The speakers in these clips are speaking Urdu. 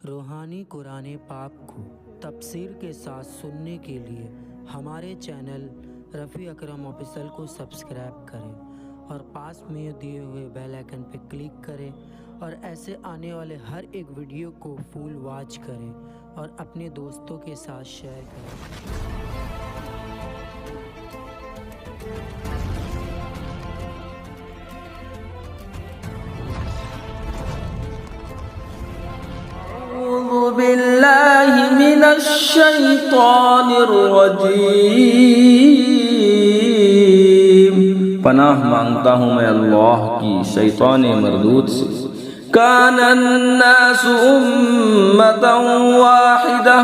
روحانی قرآن پاک کو تفسیر کے ساتھ سننے کے لیے ہمارے چینل رفیع اکرم آفیشل کو سبسکرائب کریں اور پاس میں دیے ہوئے بیل آئیکن پہ کلک کریں اور ایسے آنے والے ہر ایک ویڈیو کو فل واچ کریں اور اپنے دوستوں کے ساتھ شیئر کریں۔ أعوذ بالله من الشیطان الرجیم، پناہ مانگتا ہوں میں اللہ کی شیطان مردود سے۔ كان الناس أمة واحدة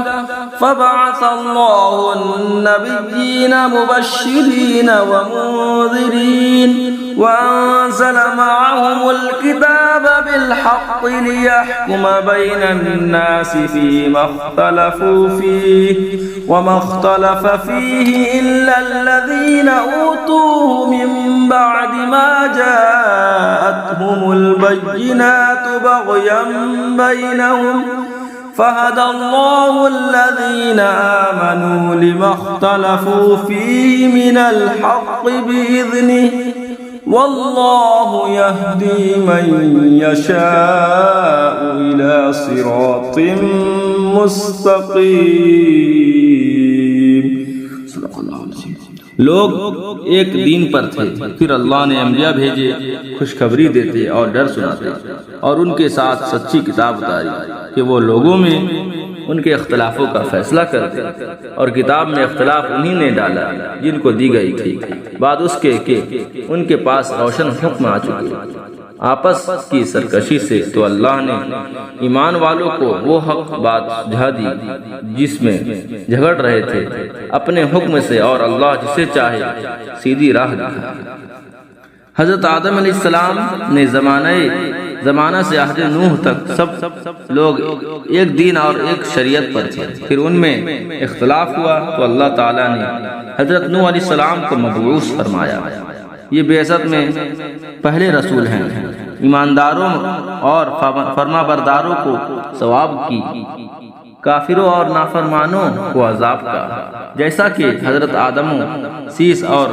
فبعث الله النبيين مبشرين ومنذرين وأنزل معهم الكتاب بالحق ليحكم بين الناس فيما اختلفوا فيه وما اختلف فيه إلا الذين أوتوه من بعد ما جاءتهم البينات بغيا بينهم فهدى الله الذين آمنوا لما اختلفوا فيه من الحق بإذنه والله يهدي من يشاء إلى صراط مستقيم۔ صدق اللہ العظیم۔ لوگ ایک دین پر تھے، پھر اللہ نے انبیاء بھیجے، خوشخبری دیتے اور ڈر سناتے اور ان کے ساتھ سچی کتاب اتاری کہ وہ لوگوں میں ان کے اختلافوں کا فیصلہ کرتے، اور کتاب میں اختلاف انہی نے ڈالا جن کو دی گئی تھی، بعد اس کے کہ ان کے پاس روشن حکم آ چکے آپس کی سرکشی سے، تو اللہ نے ایمان والوں کو وہ حق بات سمجھا دی جس میں جھگڑ رہے تھے اپنے حکم سے، اور اللہ جسے چاہے سیدھی راہ دکھا۔ حضرت آدم علیہ السلام نے زمانہ سے عہد نوح تک سب لوگ ایک دین اور ایک شریعت پر تھے، پھر ان میں اختلاف ہوا تو اللہ تعالیٰ نے حضرت نوح علیہ السلام کو مبعوث فرمایا۔ یہ بعثت میں پہلے رسول ہیں، ایمانداروں اور فرما برداروں کو ثواب کی، کافروں اور نافرمانوں کو عذاب کا، جیسا کہ حضرت آدم سیس اور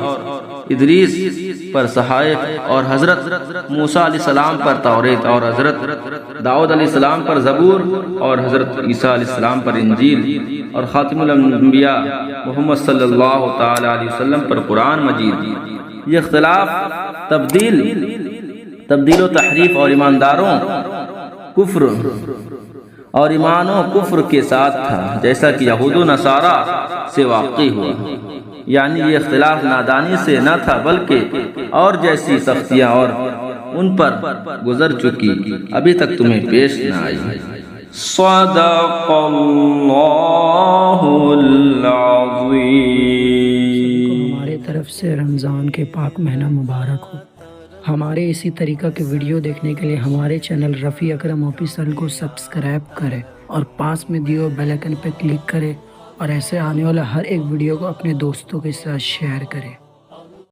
ادریس پر صحائف، اور حضرت موسیٰ علیہ السلام پر توریت، اور حضرت داؤد علیہ السلام پر زبور، اور حضرت عیسیٰ علیہ السلام پر انجیل، اور خاتم الانبیاء محمد صلی اللہ تعالی علیہ وسلم پر قرآن مجید۔ یہ اختلاف تبدیل و تحریف اور ایمانداروں کفر اور ایمان و کفر کے ساتھ تھا، جیسا کہ یہود و نصارہ سے واقع ہوا، یعنی یہ اختلاف نادانی سے نہ تھا بلکہ اور جیسی سختیاں اور ان پر گزر چکی ابھی تک تمہیں پیش نہ آئی۔ صدق اللہ العظیم۔ ہمارے طرف سے رمضان کے پاک مہینہ مبارک ہو۔ ہمارے اسی طریقہ کے ویڈیو دیکھنے کے لیے ہمارے چینل رفیع اکرم آفیشل کو سبسکرائب کریں اور پاس میں دیے ہوئے بیل آئیکن پہ کلک کریں اور ایسے آنے والا ہر ایک ویڈیو کو اپنے دوستوں کے ساتھ شیئر کریں۔